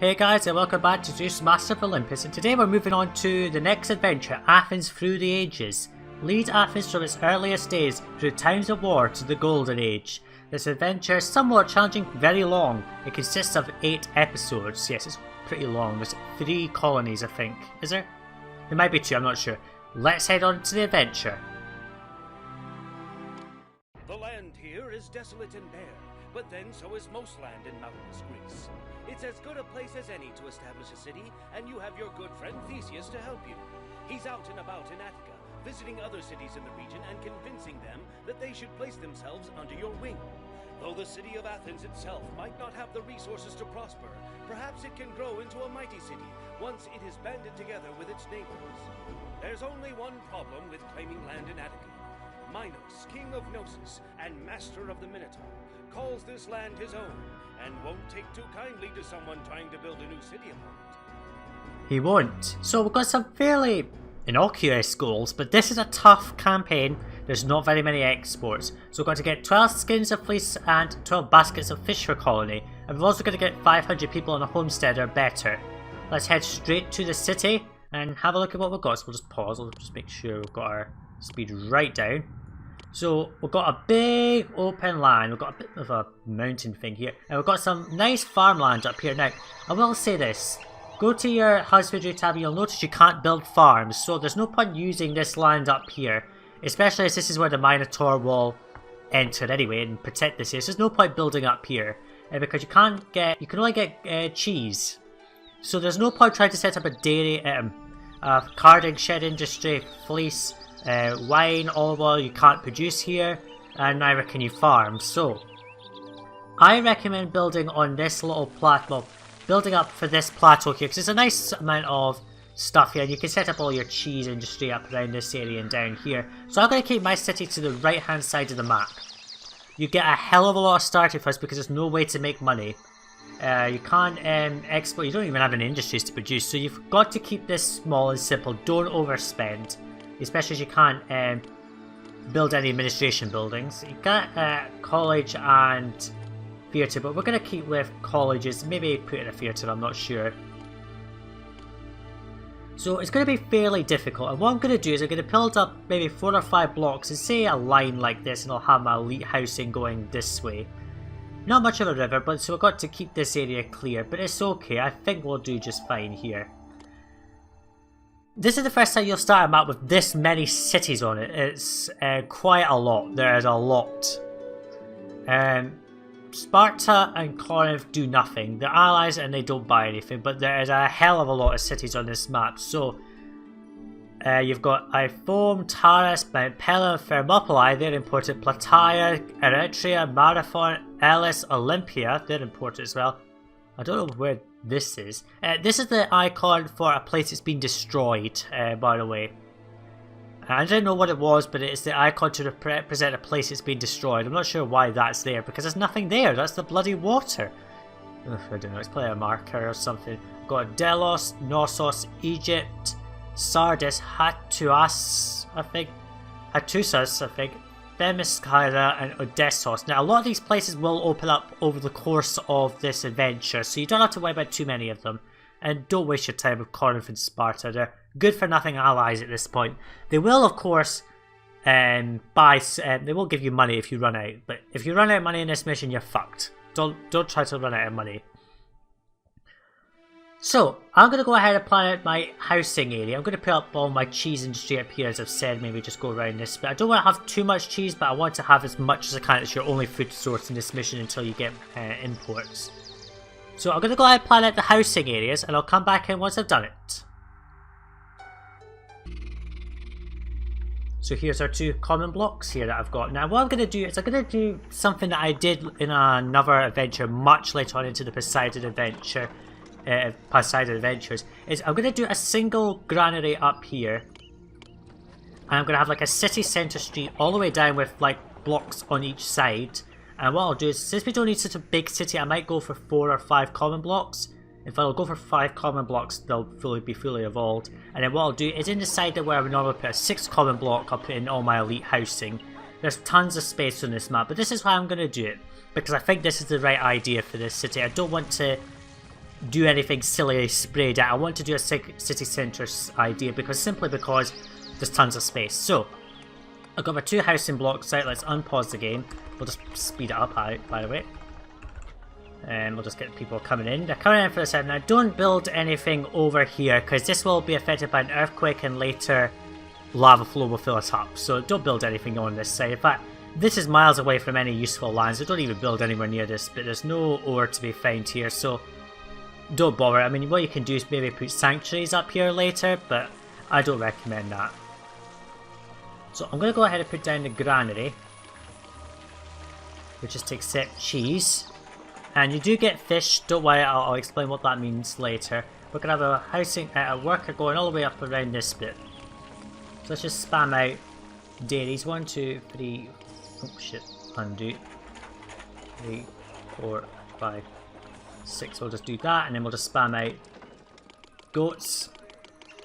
Hey guys, and welcome back to Zeus, Master of Olympus, and today we're moving on to the next adventure, Athens Through the Ages. Lead Athens from its earliest days through times of war to the Golden Age. This adventure is somewhat challenging, very long. It consists of 8 episodes. Yes, it's pretty long. There's 3 colonies, I think. Is there? There might be 2, I'm not sure. Let's head on to the adventure. The land here is desolate and bare, but then so is most land in mountainous Greece. It's as good a place as any to establish a city, and you have your good friend Theseus to help you. He's out and about in Attica, visiting other cities in the region and convincing them that they should place themselves under your wing. Though the city of Athens itself might not have the resources to prosper, perhaps it can grow into a mighty city once it is banded together with its neighbors. There's only one problem with claiming land in Attica. Minos, king of Knossos and master of the Minotaur, calls this land his own, and won't take too kindly to someone trying to build a new city upon it. He won't. So we've got some fairly innocuous goals, but this is a tough campaign. There's not very many exports. So we've got to get 12 skins of fleece and 12 baskets of fish per colony. And we've also got to get 500 people on a homestead or better. Let's head straight to the city and have a look at what we've got. So we'll just pause. We'll just make sure we've got our speed right down. So we've got a big open land, we've got a bit of a mountain thing here, and we've got some nice farmland up here. Now, I will say this, go to your husbandry tab and you'll notice you can't build farms, so there's no point using this land up here, especially as this is where the Minotaur will enter anyway and protect this here. So there's no point building up here, because you can only get cheese. So there's no point trying to set up a dairy, carding shed industry, fleece, wine, olive oil you can't produce here, and neither can you farm. So I recommend building on this little plateau, building up for this plateau here, because there's a nice amount of stuff here, and you can set up all your cheese industry up around this area and down here. So I'm going to keep my city to the right hand side of the map. You get a hell of a lot of starting first because there's no way to make money. You can't export, you don't even have any industries to produce, so you've got to keep this small and simple. Don't overspend. Especially as you can't build any administration buildings. You got college and theatre, but we're going to keep with colleges. Maybe put in a theatre, I'm not sure. So it's going to be fairly difficult. And what I'm going to do is I'm going to build up maybe 4 or 5 blocks and say a line like this, and I'll have my elite housing going this way. Not much of a river, but so we've got to keep this area clear. But it's okay. I think we'll do just fine here. This is the first time you'll start a map with this many cities on it. It's quite a lot. There is a lot. Sparta and Corinth do nothing. They're allies and they don't buy anything, but there is a hell of a lot of cities on this map. So you've got Iphoum, Taras, Mount Pelon, Thermopylae, they're important. Plataea, Eretria, Marathon, Elis, Olympia, they're important as well. I don't know where this is. This is the icon for a place that's been destroyed, by the way. I don't know what it was, but it's the icon to represent a place that's been destroyed. I'm not sure why that's there, because there's nothing there. That's the bloody water. Ugh, I don't know, let's play a marker or something. We've got Delos, Knossos, Egypt, Sardis, Hattusas, I think, Themyscira and Odessos. Now a lot of these places will open up over the course of this adventure, so you don't have to worry about too many of them. And don't waste your time with Corinth and Sparta. They're good for nothing allies at this point. They will of course they will give you money if you run out, but if you run out of money in this mission you're fucked. Don't try to run out of money. So, I'm going to go ahead and plan out my housing area. I'm going to put up all my cheese industry up here, as I've said, maybe just go around this. But I don't want to have too much cheese, but I want to have as much as I can. It's your only food source in this mission until you get imports. So I'm going to go ahead and plan out the housing areas, and I'll come back in once I've done it. So here's our 2 common blocks here that I've got. Now what I'm going to do is I'm going to do something that I did in another adventure much later on into the Poseidon adventure. Poseidon Adventures, is I'm going to do a single granary up here, and I'm going to have like a city centre street all the way down with like blocks on each side. And what I'll do is, since we don't need such a big city, I might go for 4 or 5 common blocks. If I'll go for 5 common blocks, they'll be fully evolved. And then what I'll do is in the side where I would normally put a 6 common block, I'll put in all my elite housing. There's tons of space on this map, but this is how I'm going to do it, because I think this is the right idea for this city. I don't want to do anything silly sprayed out. I want to do a city centre idea simply because there's tons of space. So I've got my 2 housing blocks out. Let's unpause the game. We'll just speed it up out, by the way. And we'll just get people coming in. They're coming in for the side. Now don't build anything over here because this will be affected by an earthquake and later lava flow will fill us up. So don't build anything on this side. In fact, this is miles away from any useful lands. So don't even build anywhere near this. But there's no ore to be found here. So don't bother. I mean, what you can do is maybe put sanctuaries up here later. But I don't recommend that. So I'm going to go ahead and put down the granary. Which is to accept cheese. And you do get fish, don't worry, I'll explain what that means later. We're going to have a worker going all the way up around this bit. So let's just spam out dairies. 1, 2, 3, oh shit, undo. 3, 4, 5, 6, we'll just do that and then we'll just spam out goats.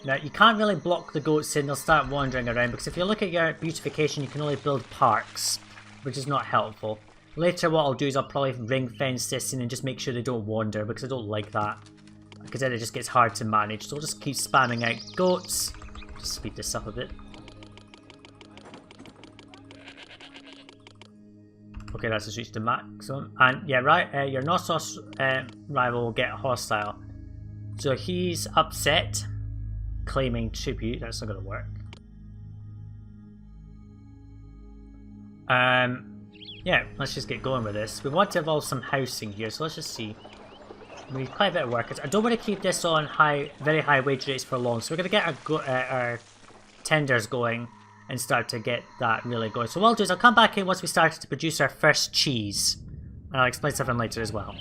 Now you can't really block the goats in, they'll start wandering around because if you look at your beautification you can only build parks, which is not helpful. Later what I'll do is I'll probably ring fence this in and just make sure they don't wander because I don't like that. Because then it just gets hard to manage. So I'll just keep spamming out goats. Just speed this up a bit. Okay, that's just reached the maximum. And yeah, right, your Knossos rival will get hostile. So he's upset, claiming tribute. That's not going to work. Yeah, let's just get going with this. We want to evolve some housing here, so let's just see. We need quite a bit of workers. I don't want to keep this on very high wage rates for long, so we're going to get our tenders going and start to get that really going. So what I'll do is I'll come back in once we start to produce our first cheese. And I'll explain something later as well.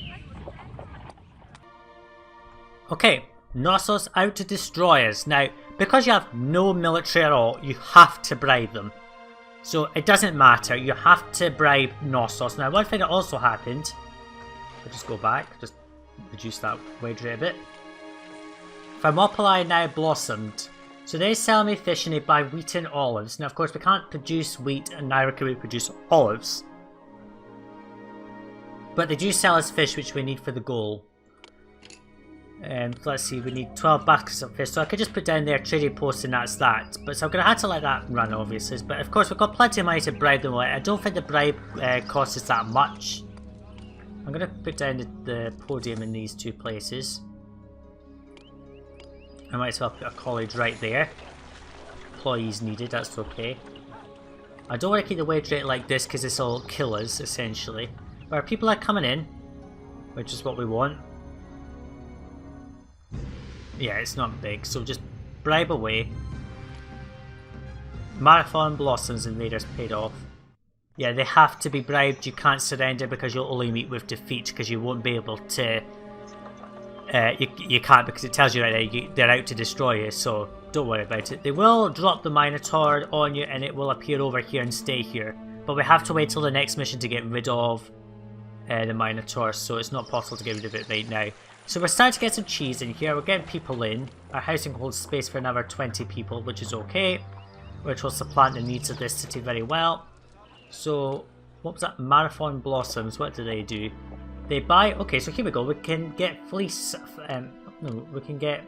Okay, Knossos out to destroy us. Now, because you have no military at all, you have to bribe them. So it doesn't matter, you have to bribe Knossos. Now one thing that also happened, I'll just go back, just reduce that wage rate a bit. Thermopylae now blossomed. So they sell me fish and they buy wheat and olives. Now of course we can't produce wheat and neither can we produce olives. But they do sell us fish which we need for the goal. Let's see, we need 12 baskets of fish, so I could just put down there trading post and that's that. But so I'm going to have to let that run obviously, but of course we've got plenty of money to bribe them with. I don't think the bribe cost us that much. I'm going to put down the podium in these 2 places. I might as well put a college right there. Employees needed, that's okay. I don't want to keep the wage rate like this because this will kill us essentially. But our people are coming in, which is what we want. Yeah, it's not big, so just bribe away. Marathon blossoms invaders paid off. Yeah, they have to be bribed, you can't surrender because you'll only meet with defeat because you won't be able to... you can't because it tells you right now they're out to destroy you, so don't worry about it. They will drop the Minotaur on you and it will appear over here and stay here. But we have to wait till the next mission to get rid of the Minotaur, so it's not possible to get rid of it right now. So we're starting to get some cheese in here, we're getting people in. Our housing holds space for another 20 people, which is okay. Which will supplant the needs of this city very well. So, what was that? Marathon blossoms, what do they do? They buy, okay, so here we go, we can get fleece, no, we can get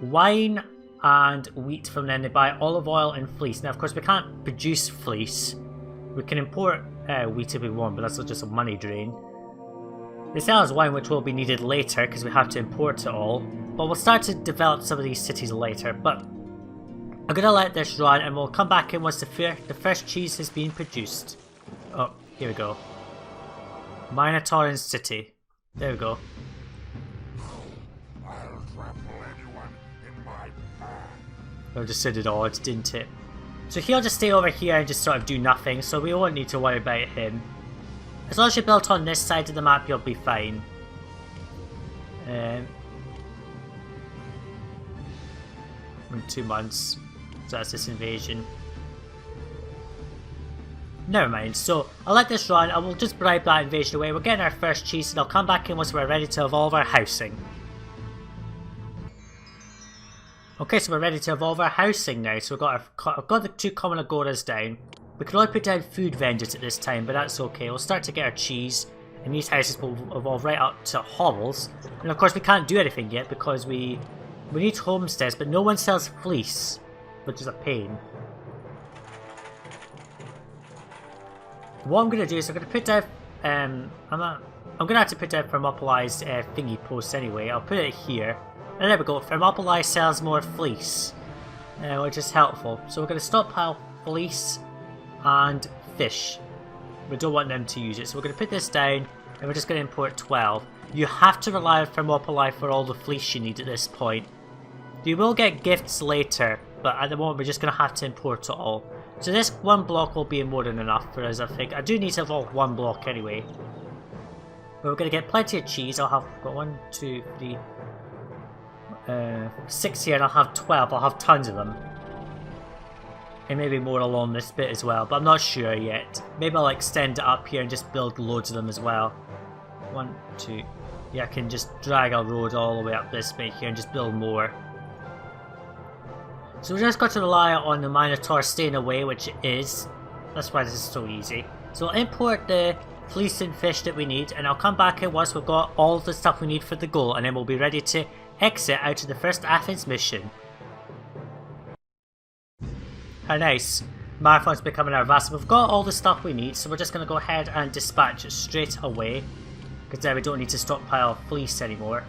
wine and wheat from them. They buy olive oil and fleece. Now of course we can't produce fleece. We can import wheat if we want, but that's just a money drain. They sell us wine which will be needed later because we have to import it all. But we'll start to develop some of these cities later. But I'm going to let this run and we'll come back in once the first cheese has been produced. Oh, here we go. Minotaur City. There we go. I'll trample anyone in my path. Well, just sounded odd, didn't it? So he'll just stay over here and just sort of do nothing, so we won't need to worry about him. As long as you're built on this side of the map, you'll be fine. In 2 months. So that's this invasion. Never mind, so I'll let this run, I will just bribe that invasion away. We're getting our first cheese and I'll come back in once we're ready to evolve our housing. Okay, so we're ready to evolve our housing now. So I've got the 2 common agoras down. We can only put down food vendors at this time, but that's okay. We'll start to get our cheese and these houses will evolve right up to hovels. And of course we can't do anything yet because we need homesteads, but no one sells fleece, which is a pain. What I'm going to do is I'm going to put down, I'm going to have to put down Thermopolis thingy posts anyway. I'll put it here. And there we go, Thermopolis sells more fleece, which is helpful. So we're going to stockpile fleece and fish. We don't want them to use it, so we're going to put this down and we're just going to import 12. You have to rely on Thermopylae for all the fleece you need at this point. You will get gifts later, but at the moment we're just going to have to import it all. So this one block will be more than enough for us, I think. I do need to evolve one block anyway. But we're going to get plenty of cheese. I've got 1, 2, 3, 6 here, and I'll have 12. I'll have tons of them. And maybe more along this bit as well, but I'm not sure yet. Maybe I'll extend it up here and just build loads of them as well. 1, 2. Yeah, I can just drag a road all the way up this bit here and just build more. So we just got to rely on the Minotaur staying away, which it is. That's why this is so easy. So I'll import the fleece and fish that we need, and I'll come back here once we've got all of the stuff we need for the goal, and then we'll be ready to exit out of the first Athens mission. How nice. Marathon's becoming our vassal. We've got all the stuff we need, so we're just going to go ahead and dispatch it straight away. Because then we don't need to stockpile fleece anymore.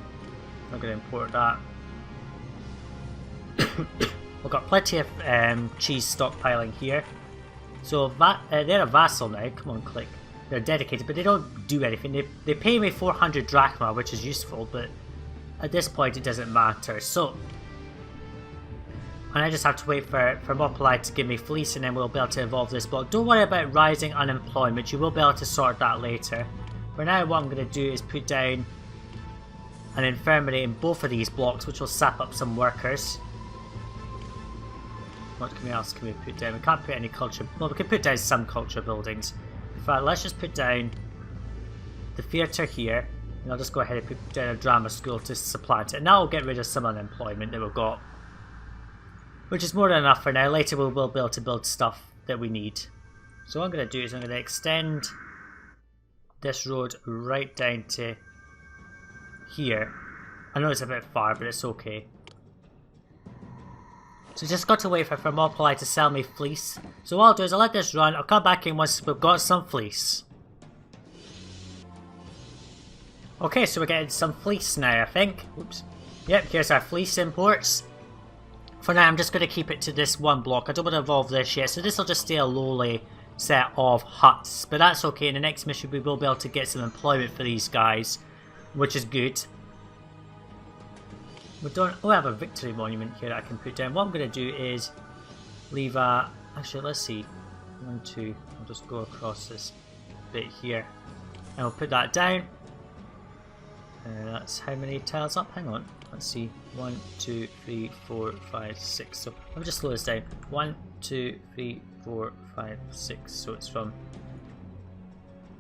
I'm going to import that. We've got plenty of cheese stockpiling here. So they're a vassal now. Come on, click. They're dedicated, but they don't do anything. They pay me 400 drachma, which is useful, but at this point it doesn't matter. So, and I just have to wait for Thermopylae to give me fleece, and then we'll be able to evolve this block. Don't worry about rising unemployment. You will be able to sort that later. For now, what I'm going to do is put down an infirmary in both of these blocks, which will sap up some workers. What else can we put down? We can't put any culture. Well, we can put down some culture buildings. In fact, let's just put down the theatre here, and I'll just go ahead and put down a drama school to supplant it. And now we'll get rid of some unemployment that we've got, which is more than enough for now. Later we will be able to build stuff that we need. So what I'm going to do is I'm going to extend this road right down to here. I know it's a bit far, but it's okay. So just got to wait for Thermopylae to sell me fleece. So what I'll do is I'll let this run. I'll come back in once we've got some fleece. Okay, so we're getting some fleece now, I think. Oops. Yep, here's our fleece imports. For now, I'm just going to keep it to this one block. I don't want to evolve this yet, so this will just stay a lowly set of huts. But that's okay. In the next mission, we will be able to get some employment for these guys, which is good. We don't. Oh, I have a victory monument here that I can put down. What I'm going to do is leave a. Actually, let's see. 1, 2. I'll just go across this bit here, and we'll put that down. That's how many tiles up? Hang on. Let's see. 1, 2, 3, 4, 5, 6. So I'll just slow this down. 1, 2, 3, 4, 5, 6. So it's from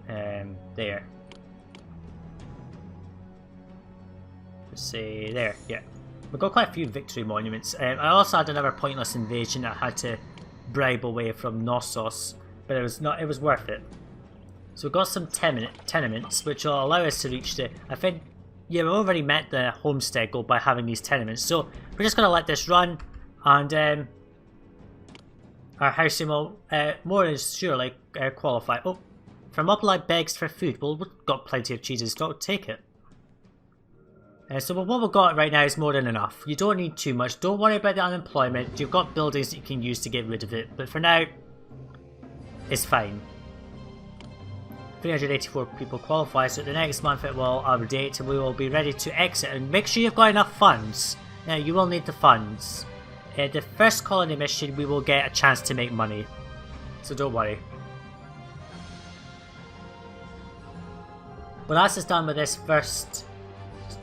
there. Let's say there. Yeah, we've got quite a few victory monuments. I also had another pointless invasion that I had to bribe away from Knossos, but it was not. It was worth it. So we've got some tenements, which will allow us to reach the. I think. Yeah, we've already met the homestead goal by having these tenements, so we're just going to let this run, and our housing will more than surely qualify. Oh, Thermopylae begs for food. Well, we've got plenty of cheese in stock, take it. So what we've got right now is more than enough. You don't need too much. Don't worry about the unemployment. You've got buildings that you can use to get rid of it, but for now, it's fine. 384 people qualify, so the next month it will update and we will be ready to exit. And make sure you've got enough funds. Now, you will need the funds. The first colony mission we will get a chance to make money, so don't worry. Well, that's just done with this first. Just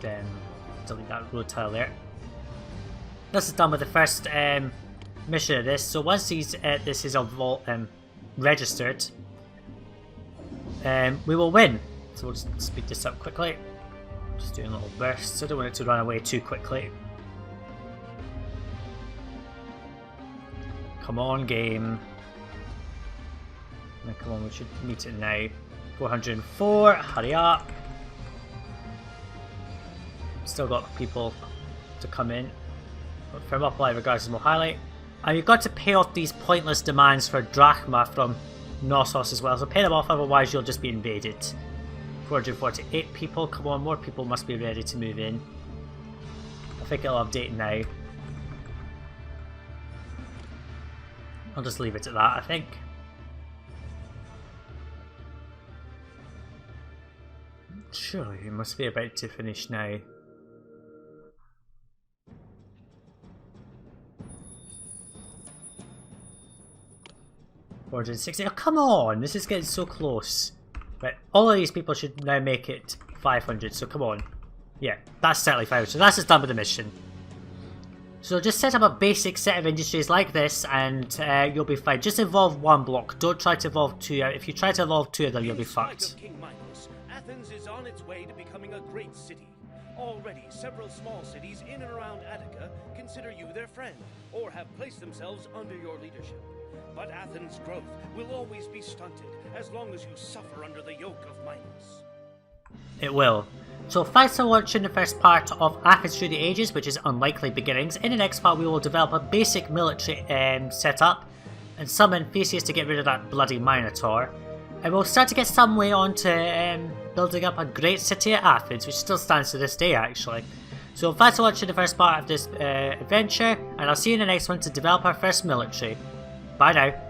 delete that road tile there. This is done with the first mission of this. So once this is all registered, we will win. So we'll just speed this up quickly. Just doing little bursts. I don't want it to run away too quickly. Come on, game. Now, come on, we should meet it now. 404, hurry up. Still got people to come in. Firm up live regards to more highlight. And you've got to pay off these pointless demands for drachma from Knossos as well, so pay them off, otherwise you'll just be invaded. 448 people, come on, more people must be ready to move in. I think it'll update now. I'll just leave it at that, I think. Surely it must be about to finish now. $460. Oh, come on! This is getting so close. Right, all of these people should now make it 500, so come on. Yeah, that's certainly 500. So that's just done with the mission. So just set up a basic set of industries like this and you'll be fine. Just evolve one block. Don't try to evolve two. If you try to evolve two of them, you'll be fucked. Athens is on its way to becoming a great city. Already, several small cities in and around Attica consider you their friend, or have placed themselves under your leadership. But Athens' growth will always be stunted, as long as you suffer under the yoke of Minos. It will. So thanks for watching the first part of Athens Through the Ages, which is Unlikely Beginnings. In the next part we will develop a basic military setup, and summon Theseus to get rid of that bloody Minotaur. And we'll start to get some way on to building up a great city at Athens, which still stands to this day actually. So thanks for watching the first part of this adventure, and I'll see you in the next one to develop our first military. Bye now.